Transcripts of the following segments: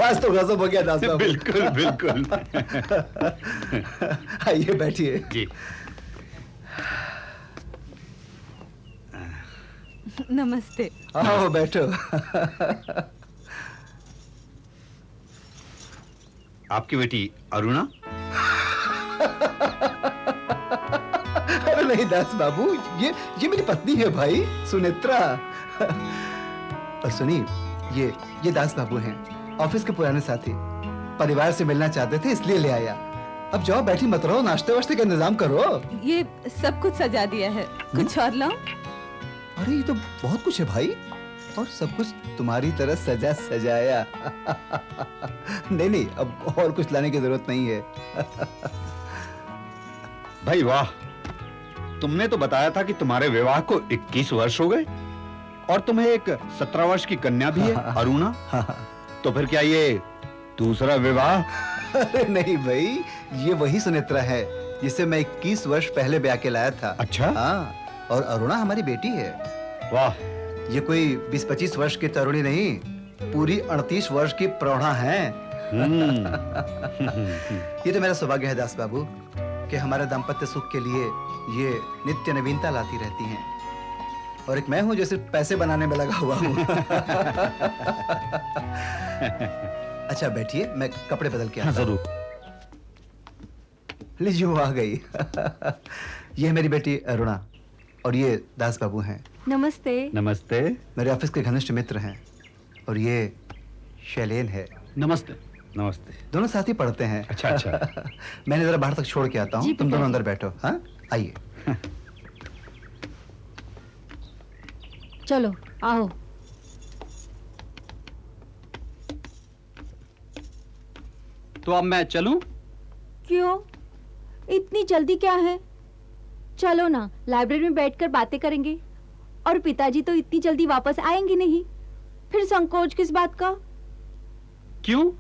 आज तो गजब हो गया दास बाबू। बिल्कुल बिल्कुल। आइए बैठिए। जी। नमस्ते। आओ बैठो। आपकी बेटी अरुणा? अरे नहीं दास बाबू, ये मेरी पत्नी है भाई, सुनेत्रा। और सुनिए, ये दास बाबू हैं, ऑफिस के पुराने साथी। परिवार से मिलना चाहते थे इसलिए ले आया। अब जाओ, बैठी मत रहो, नाश्ते वाश्ते का इंतजाम करो। ये सब कुछ सजा दिया है, कुछ और लाऊं? अरे ये तो बहुत कुछ है भाई, और सब कुछ तुम्हारी तरह सजा सजाया। नहीं, अब और कुछ लाने की जरूरत नहीं है। भाई वाह, तुमने तो बताया था कि तुम्हारे विवाह को 21 वर्ष हो गए और तुम्हें एक 17 वर्ष की कन्या भी है, अरुणा। तो फिर क्या ये दूसरा विवाह? अरे नहीं भाई, ये वही सुनेत्रा है जिसे मैं 21 वर्ष पहले ब्याह के लाया था। अच्छा? हाँ, और अरुणा हमारी बेटी है। वाह, ये कोई 20-25 वर्ष की तरुणी नहीं, पूरी 38 वर्ष की प्रौढ़ा है। ये तो मेरा सौभाग्य है दास बाबू कि हमारे दाम्पत्य सुख के लिए ये नित्य नवीनता लाती रहती हैं, और एक मैं हूं जो सिर्फ पैसे बनाने में लगा हुआ हूं। अच्छा बैठिए, मैं कपड़े बदल के आता हूं। जरूर। लीजिए, वो आ गई। ये है मेरी बेटी अरुणा, और ये दास बाबू हैं, नमस्ते। नमस्ते। मेरे ऑफिस के घनिष्ठ मित्र हैं, और ये शैलेन है। नमस्ते। नमस्ते। दोनों साथ ही पढ़ते हैं। अच्छा अच्छा। मैंने जरा बाहर तक छोड़ के आता हूँ, तुम दोनों अंदर बैठो। हाँ, आइए। चलो आओ। तो अब मैं चलूं? क्यों, इतनी जल्दी क्या है? चलो ना, लाइब्रेरी में बैठकर बातें करेंगे। और पिताजी तो इतनी जल्दी वापस आएंगे नहीं, फिर संकोच किस बात का? क्यों,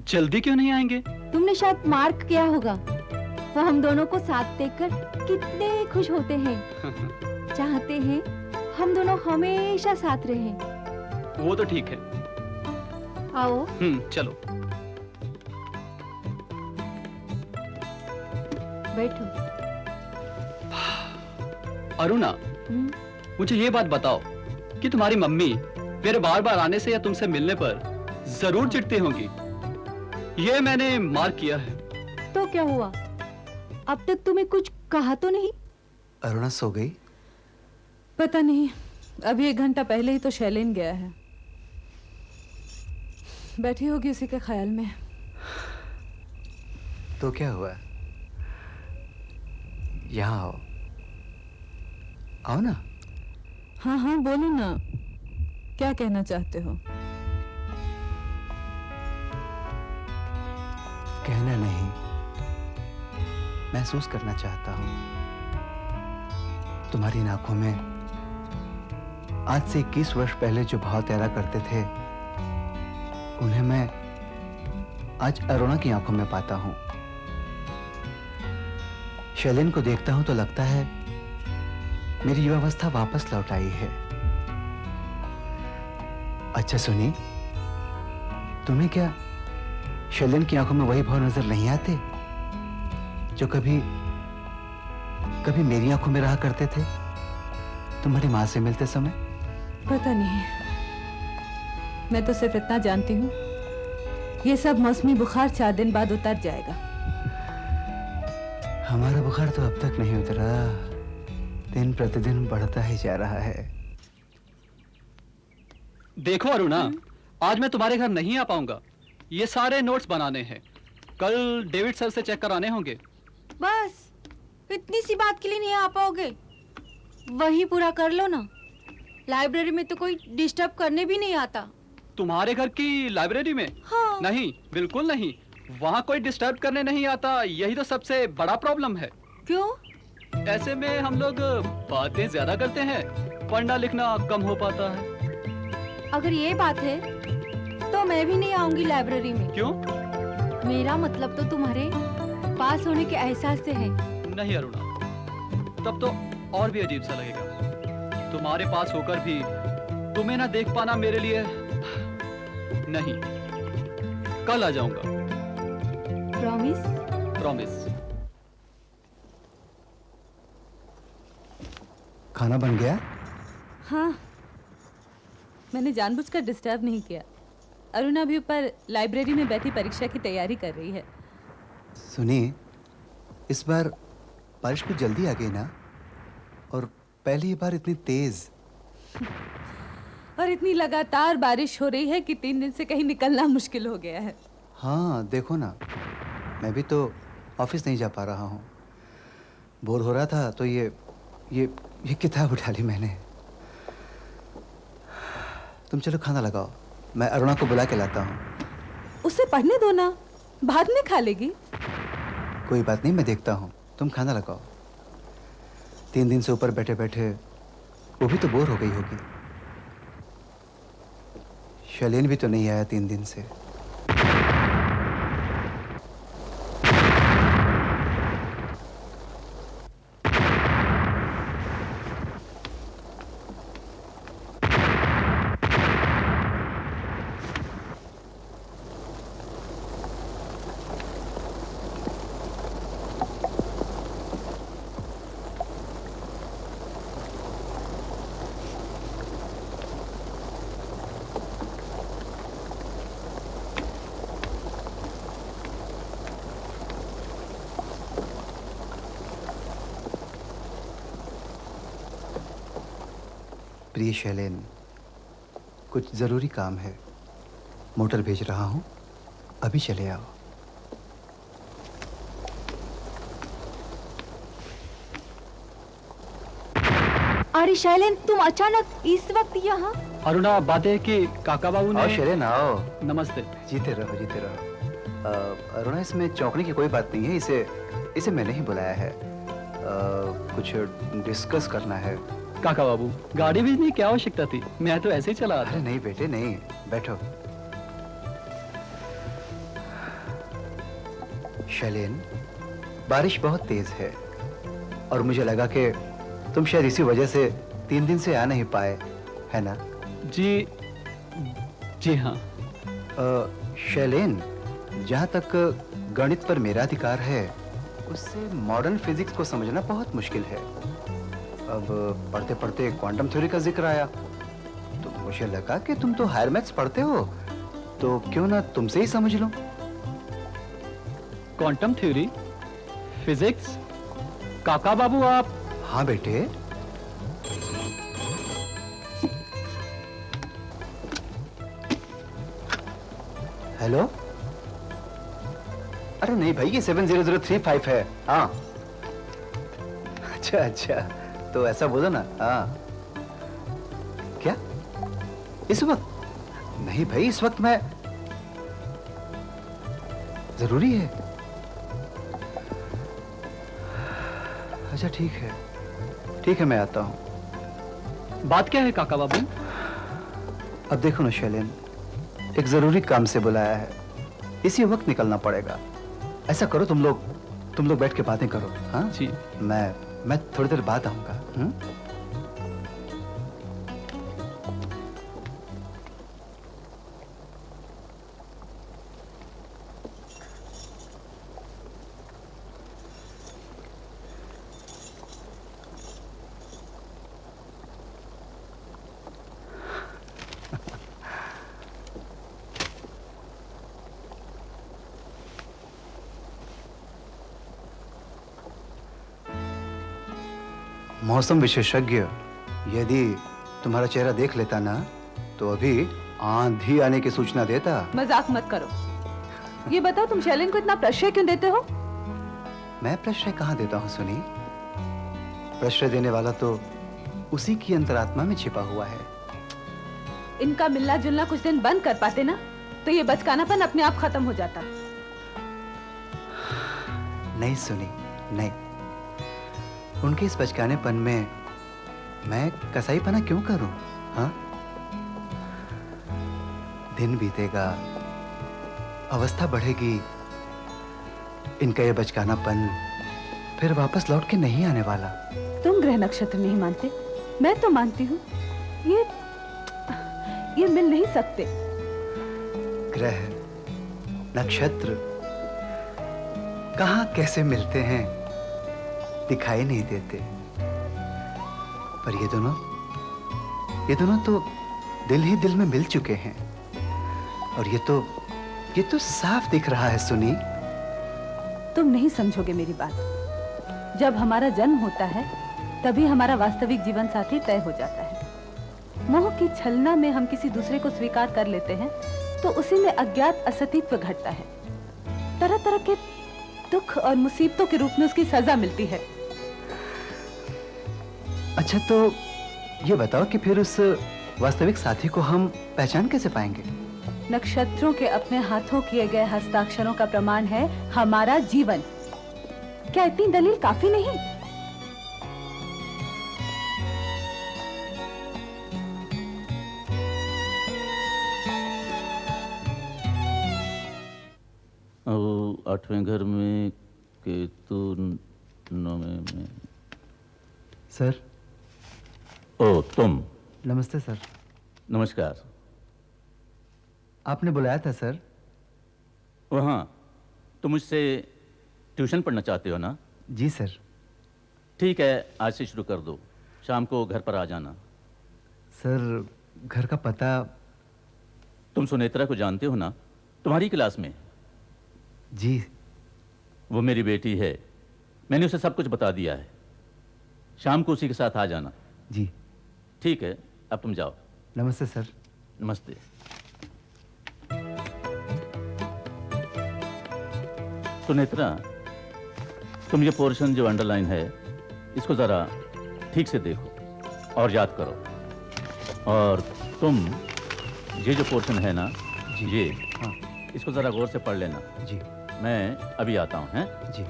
जल्दी क्यों नहीं आएंगे? तुमने शायद मार्क किया होगा, वो हम दोनों को साथ देखकर कितने खुश होते हैं। चाहते हैं हम दोनों हमेशा साथ रहें। वो तो ठीक है। आओ। चलो। बैठो। अरुणा, मुझे ये बात बताओ कि तुम्हारी मम्मी मेरे बार बार आने से या तुमसे मिलने पर जरूर चिढ़ती होंगी। ये मैंने मार्क किया है। तो क्या हुआ, अब तक तुम्हें कुछ कहा तो नहीं? अरुणा सो गई? पता नहीं, अभी 1 घंटा पहले ही तो शैलेन गया है। बैठी होगी उसी के ख्याल में। तो क्या हुआ, यहाँ आओ। आओ ना। हाँ हाँ, बोलो ना, क्या कहना चाहते हो? कहना नहीं, महसूस करना चाहता हूँ। तुम्हारी इन आंखों में आज से 21 वर्ष पहले जो भाव तैरा करते थे, उन्हें मैं आज अरुणा की आंखों में पाता हूँ। शैलेन को देखता हूं तो लगता है मेरी युवावस्था वापस लौट आई है। अच्छा सुनी, तुम्हें क्या शैलेन की आंखों में वही भाव नजर नहीं आते जो कभी कभी मेरी आंखों में रहा करते थे तुम्हारी मां से मिलते समय? पता नहीं, मैं तो सिर्फ इतना जानती हूँ, ये सब मौसमी बुखार 4 दिन बाद उतर जाएगा। हमारा बुखार तो अब तक नहीं उतरा, दिन प्रतिदिन बढ़ता ही जा रहा है। देखो अरुणा, आज मैं तुम्हारे घर नहीं आ पाऊंगा। ये सारे नोट्स बनाने हैं, कल डेविड सर से चेक कराने होंगे। बस इतनी सी बात के लिए नहीं आ पाओगे? वही पूरा कर लो ना। लाइब्रेरी में तो कोई डिस्टर्ब करने भी नहीं आता। तुम्हारे घर की लाइब्रेरी में? हाँ। नहीं, बिल्कुल नहीं, वहाँ कोई डिस्टर्ब करने नहीं आता। यही तो सबसे बड़ा प्रॉब्लम है। क्यों? ऐसे में हम लोग बातें ज्यादा करते हैं, पढ़ना लिखना कम हो पाता है। अगर ये बात है तो मैं भी नहीं आऊंगी लाइब्रेरी में। क्यों? मेरा मतलब तो तुम्हारे पास होने के एहसास से है। नहीं अरुणा, तब तो और भी अजीब सा लगेगा। तुम्हारे पास होकर भी तुम्हें ना देख पाना मेरे लिए नहीं। कल आ जाऊंगा। प्रॉमिस? प्रॉमिस। खाना बन गया? हाँ, मैंने जानबूझकर डिस्टर्ब नहीं किया। अरुणा भी ऊपर लाइब्रेरी में बैठी परीक्षा की तैयारी कर रही है। सुनिए, इस बार बारिश कुछ जल्दी आ गई ना, और पहली बार इतनी तेज। और इतनी लगातार बारिश हो रही है कि 3 दिन से कहीं निकलना मुश्किल हो गया है। हाँ देखो ना, मैं भी तो ऑफिस नहीं जा पा रहा हूँ। बोर हो रहा था तो ये किताब उठा ली मैंने। तुम चलो खाना लगाओ, मैं अरुणा को बुला के लाता हूँ। उसे पढ़ने दो ना, बाद में खा लेगी। कोई बात नहीं, मैं देखता हूँ, तुम खाना लगाओ। 3 दिन से ऊपर बैठे बैठे वो भी तो बोर हो गई होगी। शैलेन भी तो नहीं आया 3 दिन से। प्रिय शैलेन, कुछ ज़रूरी काम है, मोटर भेज रहा हूँ, अभी चले आओ। अरे शैलेन, तुम अचानक इस वक्त यहाँ? अरुणा, बात है कि काका बाबू आओ ने। शैलेन आओ। नमस्ते। जीते रहो जीते रहो। अरुणा, इसमें चौंकने की कोई बात नहीं है, इसे मैंने ही बुलाया है। कुछ डिस्कस करना है। काका बाबू, गाड़ी भेजने की क्या आवश्यकता थी? मैं तो ऐसे ही चला अरे था। नहीं बेटे नहीं, बैठो। शैलेन, बारिश बहुत तेज है और मुझे लगा कि तुम शायद इसी वजह से 3 दिन से आ नहीं पाए, है ना? जी हाँ। शैलेन, जहाँ तक गणित पर मेरा अधिकार है, उससे मॉडर्न फिजिक्स को समझना बहुत मुश्किल है। अब पढ़ते पढ़ते क्वांटम थ्योरी का जिक्र आया तो मुझे लगा कि तुम तो हायर मैथ्स पढ़ते हो, तो क्यों ना तुमसे ही समझ लो। Quantum theory, physics. काका बाबू, आप। हाँ बेटे। हेलो। अरे नहीं भाई, ये 70035 है। हाँ अच्छा अच्छा, तो ऐसा बोलो ना। हाँ क्या इस वक्त? नहीं भाई, इस वक्त मैं, जरूरी है। अच्छा ठीक है मैं आता हूँ। बात क्या है काका बाबू? अब देखो ना शैलेन, एक जरूरी काम से बुलाया है, इसी वक्त निकलना पड़ेगा। ऐसा करो, तुम लोग बैठ के बातें करो। हाँ जी। मैं थोड़ी देर बाद आऊंगा। मौसम विशेषज्ञ यदि तुम्हारा चेहरा देख लेता ना, तो अभी आंधी आने की सूचना देता। मजाक मत करो। ये बताओ, तुम शैलेन को इतना प्रश्रय क्यों देते हो? मैं प्रश्रय कहाँ देता हूँ सुनी? प्रश्रय देने वाला तो उसी की अंतरात्मा में छिपा हुआ है। इनका मिलना जुलना कुछ दिन बंद कर पाते ना, तो ये बचकानापन अपने आप खत्म हो जाता। नहीं सुनी, नहीं। उनके इस बचकानेपन में मैं कसाईपना क्यों करूं? हाँ, दिन बीतेगा, अवस्था बढ़ेगी, इनका ये बचकानापन फिर वापस लौट के नहीं आने वाला। तुम ग्रह नक्षत्र नहीं मानते, मैं तो मानती हूँ। ये मिल नहीं सकते। ग्रह नक्षत्र कहाँ कैसे मिलते हैं दिखाई नहीं देते, पर ये दोनों तो दिल ही दिल में मिल चुके हैं। और ये तो साफ दिख रहा है सुनी। तुम नहीं समझोगे मेरी बात। जब हमारा जन्म होता है तभी हमारा वास्तविक जीवन साथी तय हो जाता है। मोह की छलना में हम किसी दूसरे को स्वीकार कर लेते हैं तो उसी में अज्ञात असतित्व घटता है। तरह तरह के दुख और मुसीबतों के रूप में उसकी सजा मिलती है। अच्छा, तो ये बताओ कि फिर उस वास्तविक साथी को हम पहचान कैसे पाएंगे? नक्षत्रों के अपने हाथों किए गए हस्ताक्षरों का प्रमाण है हमारा जीवन। क्या इतनी दलील काफी नहीं? और 8वें घर में केतु 9वें में। सर। ओ तुम। नमस्ते सर। नमस्कार। आपने बुलाया था सर? वहाँ तुम मुझसे ट्यूशन पढ़ना चाहते हो ना? जी सर। ठीक है, आज से शुरू कर दो। शाम को घर पर आ जाना। सर, घर का पता? तुम सुनेत्रा को जानते हो ना? तुम्हारी क्लास में। जी। वो मेरी बेटी है। मैंने उसे सब कुछ बता दिया है। शाम को उसी के साथ आ जाना। जी। ठीक है, अब तुम जाओ। नमस्ते सर। नमस्ते। सुनेत्रा, तुम ये पोर्शन जो अंडरलाइन है इसको जरा ठीक से देखो और याद करो। और तुम ये जो पोर्शन है ना, ये हाँ। इसको जरा गौर से पढ़ लेना। जी। मैं अभी आता हूँ। हैं? जी।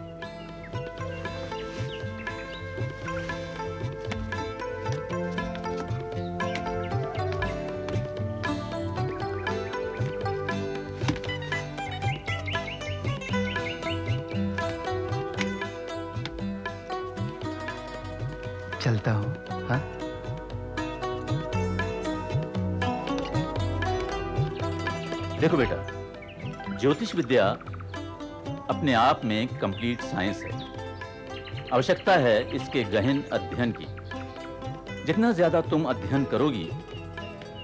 चलता हूँ। हाँ। देखो बेटा, ज्योतिष विद्या अपने आप में कंप्लीट साइंस है। आवश्यकता है इसके गहन अध्ययन की। जितना ज्यादा तुम अध्ययन करोगी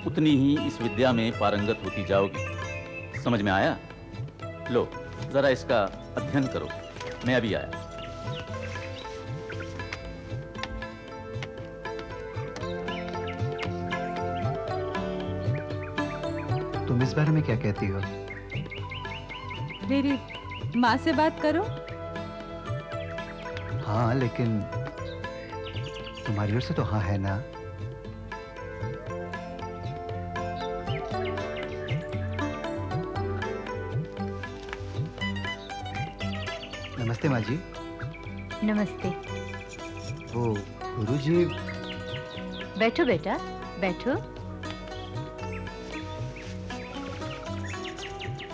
उतनी ही इस विद्या में पारंगत होती जाओगी। समझ में आया? लो, जरा इसका अध्ययन करो। मैं अभी आया। तुम इस बारे में क्या कहती हो? मेरी माँ से बात करो। हाँ, लेकिन तुम्हारी ओर से तो हाँ है ना? नमस्ते माँ जी। नमस्ते। वो गुरुजी। बैठो बेटा, बैठो।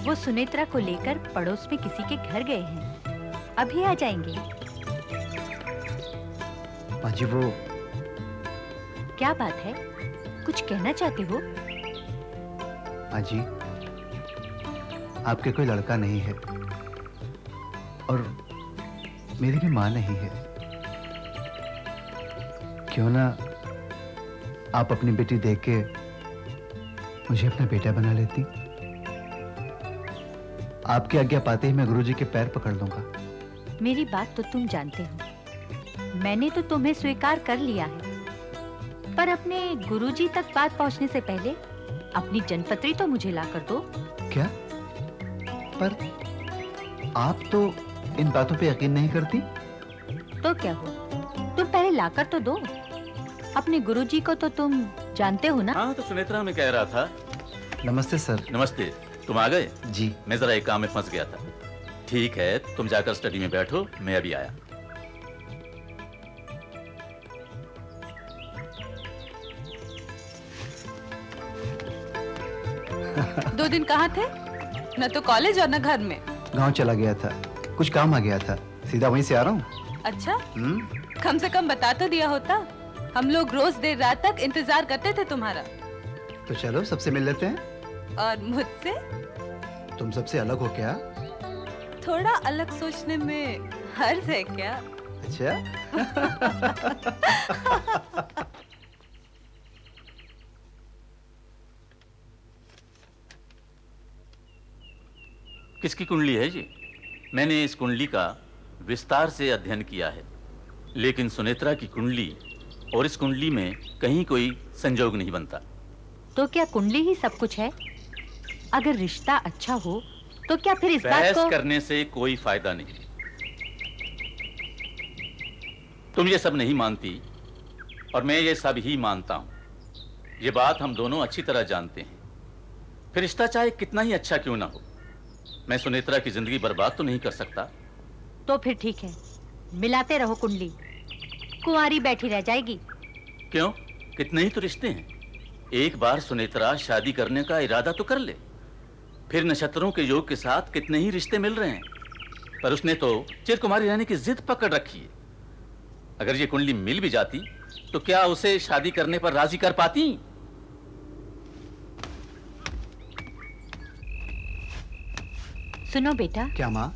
वो सुनेत्रा को लेकर पड़ोस में किसी के घर गए हैं। अभी आ जाएंगे। माँ जी, वो क्या बात है? कुछ कहना चाहते हो? माँ जी, आपके कोई लड़का नहीं है और मेरी भी माँ नहीं है। क्यों ना आप अपनी बेटी देख के मुझे अपना बेटा बना लेती? आपकी आज्ञा पाते ही मैं गुरुजी के पैर पकड़ लूंगा। मेरी बात तो तुम जानते हो। मैंने तो तुम्हें स्वीकार कर लिया है, पर अपने गुरुजी तक बात पहुंचने से पहले अपनी जन्मपत्री तो मुझे ला कर दो। क्या? पर आप तो इन बातों पे यकीन नहीं करती? तो क्या हो, तुम पहले लाकर तो दो। अपने गुरुजी को तो तुम जानते हो ना? हाँ, तो सुनेत्रा मैं कह रहा था। नमस्ते सर। नमस्ते। तुम आ गए? जी। मैं जरा एक काम में फंस गया था। ठीक है, तुम जाकर स्टडी में बैठो, मैं अभी आया। दो दिन कहाँ थे? न तो कॉलेज और न घर में। गांव चला गया था, कुछ काम आ गया था, सीधा वहीं से आ रहा हूँ। अच्छा, कम से कम बता तो दिया होता। हम लोग रोज देर रात तक इंतजार करते थे तुम्हारा। तो चलो सबसे मिल लेते हैं। और मुझसे? तुम सबसे अलग हो क्या? थोड़ा अलग सोचने में हर्ज है क्या? अच्छा। किसकी कुंडली है ये? मैंने इस कुंडली का विस्तार से अध्ययन किया है, लेकिन सुनेत्रा की कुंडली और इस कुंडली में कहीं कोई संजोग नहीं बनता। तो क्या कुंडली ही सब कुछ है? अगर रिश्ता अच्छा हो तो क्या फिर इस बात बहस को करने से कोई फायदा नहीं। तुम ये सब नहीं मानती और मैं ये सब ही मानता हूं। ये बात हम दोनों अच्छी तरह जानते हैं। फिर रिश्ता चाहे कितना ही अच्छा क्यों ना हो, मैं सुनेत्रा की जिंदगी बर्बाद तो नहीं कर सकता। तो फिर ठीक है, मिलाते रहो कुंडली, कुंवारी बैठी रह जाएगी। क्यों? कितने ही तो रिश्ते हैं। एक बार सुनेत्रा शादी करने का इरादा तो कर ले। फिर नक्षत्रों के योग के साथ कितने ही रिश्ते मिल रहे हैं, पर उसने तो चिरकुमारी रहने की जिद पकड़ रखी है। अगर ये कुंडली मिल भी जाती तो क्या उसे शादी करने पर राजी कर पाती? सुनो बेटा, क्या माँ?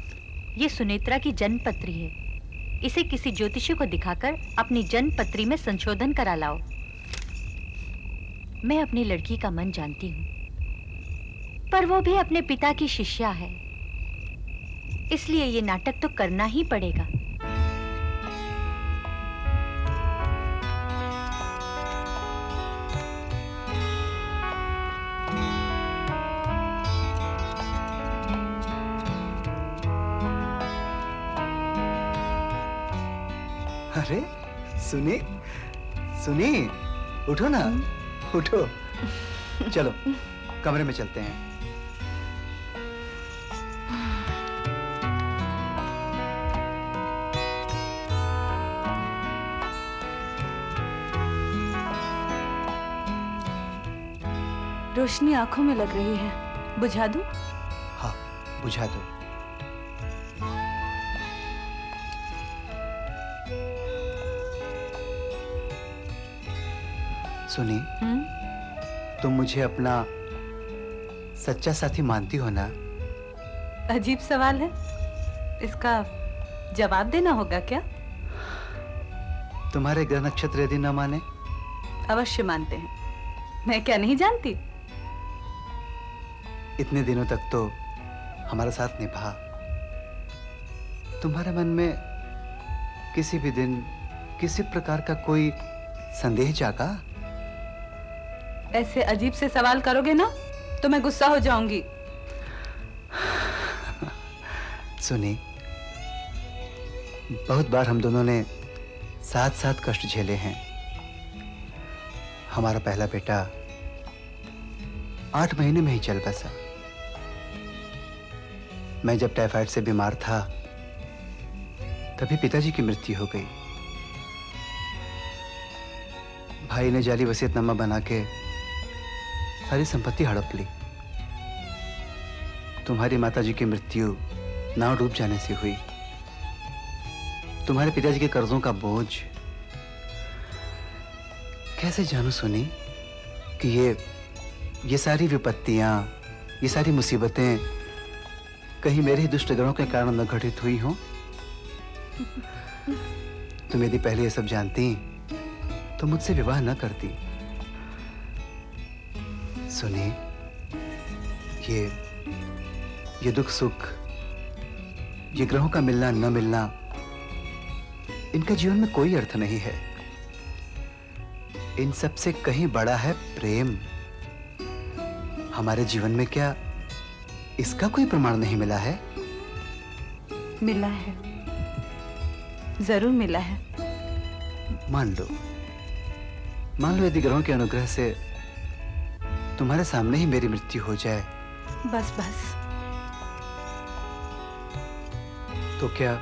ये सुनेत्रा की जन्म पत्री है। इसे किसी ज्योतिषी को दिखाकर अपनी जन्म पत्री में संशोधन करा लाओ। मैं अपनी लड़की का मन जानती हूँ, पर वो भी अपने पिता की शिष्या है, इसलिए ये नाटक तो करना ही पड़ेगा। अरे सुनी, सुनी, उठो ना, उठो। चलो कमरे में चलते हैं। रोशनी आंखों में लग रही है, बुझा दूं? हाँ, बुझा दो। सुनी, तुम मुझे अपना सच्चा साथी मानती हो ना? अजीब सवाल है, इसका जवाब देना होगा क्या? तुम्हारे ग्रह नक्षत्र यदि न माने? अवश्य मानते हैं, मैं क्या नहीं जानती? इतने दिनों तक तो हमारा साथ निभा। तुम्हारे मन में किसी भी दिन किसी प्रकार का कोई संदेह जागा? ऐसे अजीब से सवाल करोगे ना तो मैं गुस्सा हो जाऊंगी। सुनी, बहुत बार हम दोनों ने साथ साथ कष्ट झेले हैं। हमारा पहला बेटा 8 महीने में ही चल बसा। मैं जब टाइफाइड से बीमार था तभी पिताजी की मृत्यु हो गई। भाई ने जाली वसीयतनामा बना के सारी संपत्ति हड़प ली। तुम्हारी माताजी की मृत्यु नाव डूब जाने से हुई। तुम्हारे पिताजी के कर्जों का बोझ। कैसे जानूं सुनी कि ये सारी विपत्तियां, ये सारी मुसीबतें कहीं मेरे ही दुष्ट ग्रहों के कारण न घटित हुई हों? तुम यदि पहले ये सब जानती तो मुझसे विवाह न करती। सुनी, ये दुख सुख, ये ग्रहों का मिलना न मिलना, इनका जीवन में कोई अर्थ नहीं है। इन सब से कहीं बड़ा है प्रेम। हमारे जीवन में क्या इसका कोई प्रमाण नहीं मिला है? मिला है, जरूर मिला है। मान लो यदि ग्रहों के अनुग्रह से तुम्हारे सामने ही मेरी मृत्यु हो जाए, बस बस, तो क्या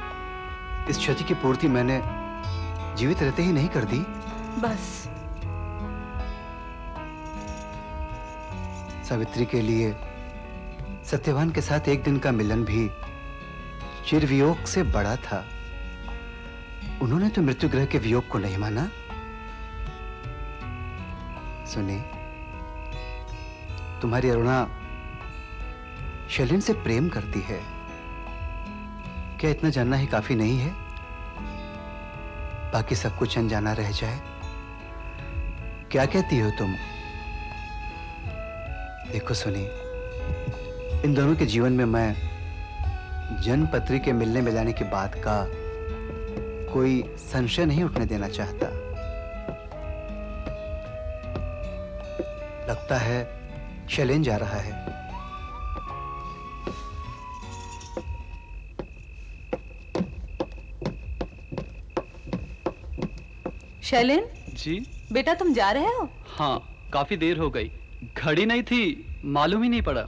इस क्षति की पूर्ति मैंने जीवित रहते ही नहीं कर दी? बस। सावित्री के लिए सत्यवान के साथ एक दिन का मिलन भी चिरवियोग से बड़ा था। उन्होंने तो मृत्यु ग्रह के वियोग को नहीं माना। सुनी, तुम्हारी अरुणा शैलेन से प्रेम करती है। क्या इतना जानना ही काफी नहीं है? बाकी सब कुछ अनजाना रह जाए? क्या कहती हो तुम? देखो सुनी, इन दोनों के जीवन में मैं जन्मपत्री के मिलने मिलाने की बात का कोई संशय नहीं उठने देना चाहता। लगता है शैलेन जा रहा है। शैलेन, जी बेटा तुम जा रहे हो? हाँ, काफी देर हो गई। घड़ी नहीं थी, मालूम ही नहीं पड़ा।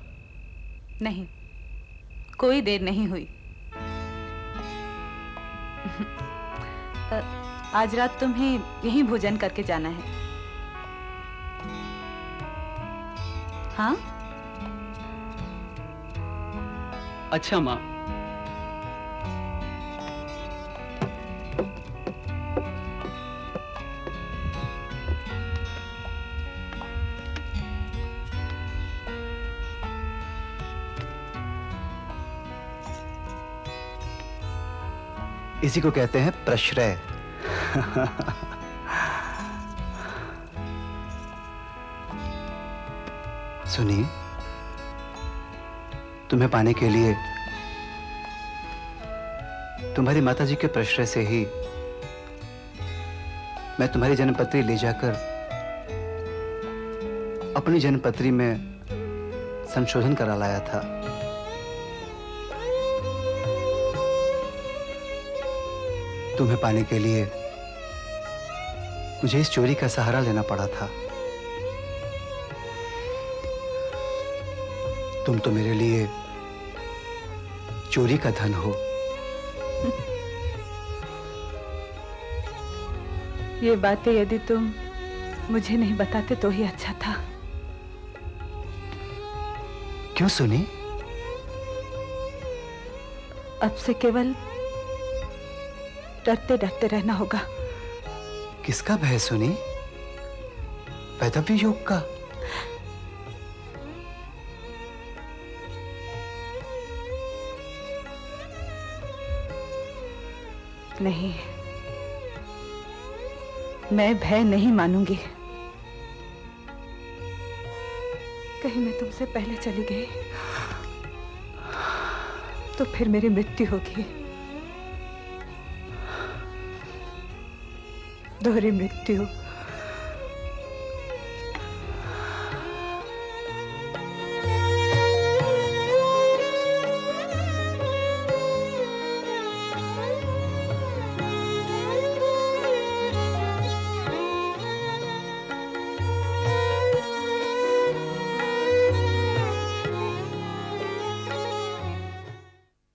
नहीं, कोई देर नहीं हुई। आज रात तुम्हें यहीं भोजन करके जाना है। हाँ? अच्छा माँ। इसी को कहते हैं प्रश्रय। सुनिए, तुम्हें पाने के लिए तुम्हारी माताजी के प्रश्रय से ही मैं तुम्हारी जन्मपत्री ले जाकर अपनी जन्मपत्री में संशोधन करा लाया था। तुम्हें पाने के लिए मुझे इस चोरी का सहारा लेना पड़ा था। तुम तो मेरे लिए चोरी का धन हो। ये बातें यदि तुम मुझे नहीं बताते तो ही अच्छा था। क्यों सुनी? अब से केवल डरते डरते रहना होगा। किसका भय सुनी? वैधव्य योग का? नहीं, मैं भय नहीं मानूंगी। कहीं मैं तुमसे पहले चली गई तो फिर मेरी मृत्यु होगी। दोहरी मृत्यु।